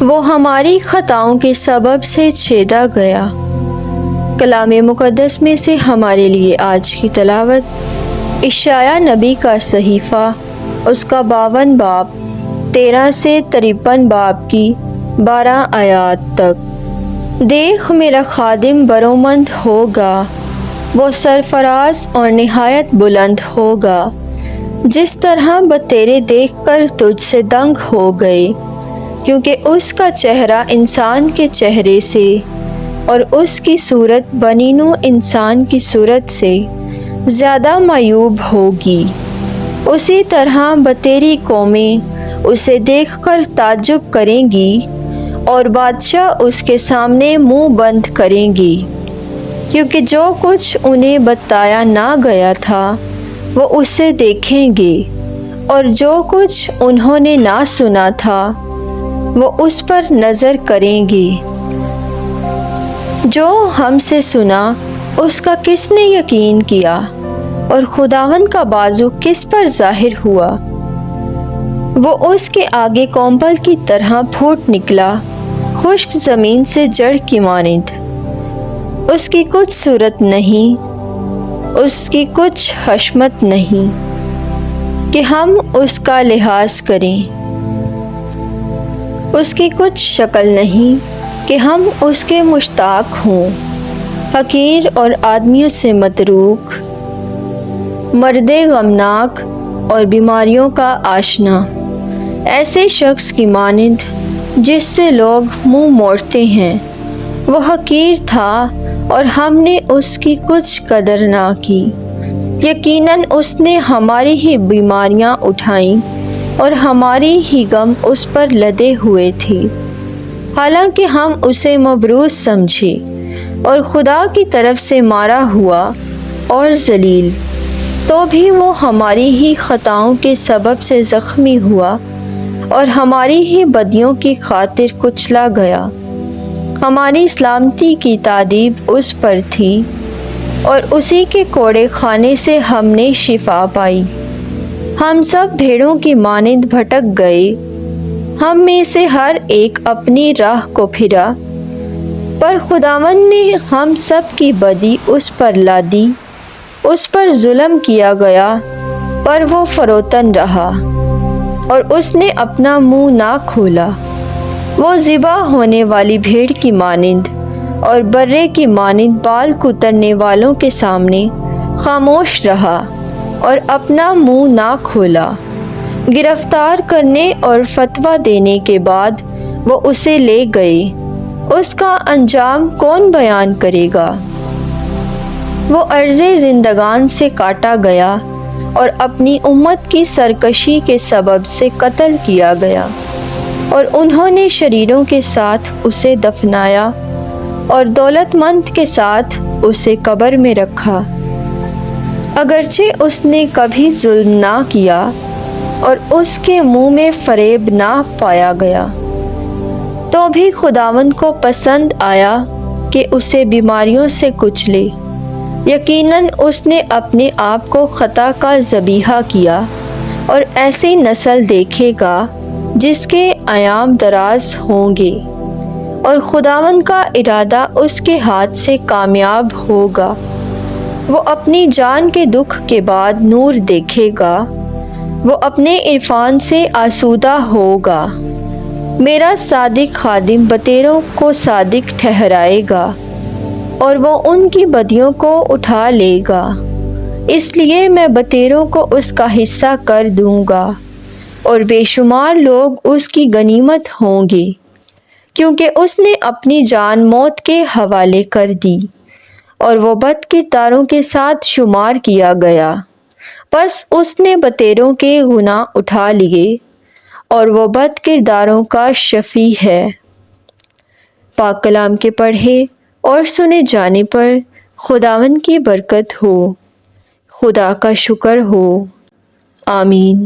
وہ ہماری خطاؤں کے سبب سے چھیدا گیا۔ کلام مقدس میں سے ہمارے لیے آج کی تلاوت اشعیاء نبی کا صحیفہ، اس کا 52 باب 13 سے 53 باب کی 12 آیات تک۔ دیکھ میرا خادم برومند ہوگا، وہ سرفراز اور نہایت بلند ہوگا، جس طرح بتیرے دیکھ کر تجھ سے دنگ ہو گئے، کیونکہ اس کا چہرہ انسان کے چہرے سے اور اس کی صورت بنی نوع انسان کی صورت سے زیادہ معیوب ہوگی۔ اسی طرح بتیری قومیں اسے دیکھ کر تعجب کریں گی اور بادشاہ اس کے سامنے منہ بند کریں گی، کیونکہ جو کچھ انہیں بتایا نہ گیا تھا وہ اسے دیکھیں گے، اور جو کچھ انہوں نے نہ سنا تھا وہ اس پر نظر کریں گے۔ جو ہم سے سنا اس کا کس نے یقین کیا، اور خداوند کا بازو کس پر ظاہر ہوا؟ وہ اس کے آگے کونپل کی طرح پھوٹ نکلا، خشک زمین سے جڑ کی مانند۔ اس کی کچھ صورت نہیں، اس کی کچھ حشمت نہیں کہ ہم اس کا لحاظ کریں، اس کی کچھ شکل نہیں کہ ہم اس کے مشتاق ہوں۔ حقیر اور آدمیوں سے متروک، مرد غمناک اور بیماریوں کا آشنا، ایسے شخص کی مانند جس سے لوگ منہ موڑتے ہیں۔ وہ حقیر تھا اور ہم نے اس کی کچھ قدر نہ کی۔ یقیناً اس نے ہماری ہی بیماریاں اٹھائیں اور ہماری ہی غم اس پر لدے ہوئے تھے، حالانکہ ہم اسے مبروز سمجھے اور خدا کی طرف سے مارا ہوا اور ذلیل، تو بھی وہ ہماری ہی خطاؤں کے سبب سے زخمی ہوا اور ہماری ہی بدیوں کی خاطر کچلا گیا۔ ہماری سلامتی کی تادیب اس پر تھی، اور اسی کے کوڑے خانے سے ہم نے شفا پائی۔ ہم سب بھیڑوں کی مانند بھٹک گئے، ہم میں سے ہر ایک اپنی راہ کو پھرا، پر خداوند نے ہم سب کی بدی اس پر لادی۔ اس پر ظلم کیا گیا پر وہ فروتن رہا، اور اس نے اپنا منہ نہ کھولا۔ وہ ذبح ہونے والی بھیڑ کی مانند اور برے کی مانند بال کترنے والوں کے سامنے خاموش رہا اور اپنا منہ نہ کھولا۔ گرفتار کرنے اور فتویٰ دینے کے بعد وہ اسے لے گئے، اس کا انجام کون بیان کرے گا؟ وہ عرض زندگان سے کاٹا گیا اور اپنی امت کی سرکشی کے سبب سے قتل کیا گیا، اور انہوں نے شریروں کے ساتھ اسے دفنایا اور دولت مند کے ساتھ اسے قبر میں رکھا۔ اگرچہ اس نے کبھی ظلم نہ کیا اور اس کے منہ میں فریب نہ پایا گیا، تو بھی خداوند کو پسند آیا کہ اسے بیماریوں سے کچلے۔ یقیناً اس نے اپنے آپ کو خطا کا ذبیحہ کیا، اور ایسی نسل دیکھے گا جس کے ایام دراز ہوں گے، اور خداوند کا ارادہ اس کے ہاتھ سے کامیاب ہوگا۔ وہ اپنی جان کے دکھ کے بعد نور دیکھے گا، وہ اپنے عرفان سے آسودہ ہوگا۔ میرا صادق خادم بتیروں کو صادق ٹھہرائے گا، اور وہ ان کی بدیوں کو اٹھا لے گا۔ اس لیے میں بتیروں کو اس کا حصہ کر دوں گا، اور بے شمار لوگ اس کی غنیمت ہوں گے، کیونکہ اس نے اپنی جان موت کے حوالے کر دی، اور وہ بد کرداروں کے ساتھ شمار کیا گیا۔ پس اس نے بتیروں کے گناہ اٹھا لیے، اور وہ بد کرداروں کا شفیع ہے۔ پاک کلام کے پڑھے اور سنے جانے پر خداوند کی برکت ہو۔ خدا کا شکر ہو۔ آمین۔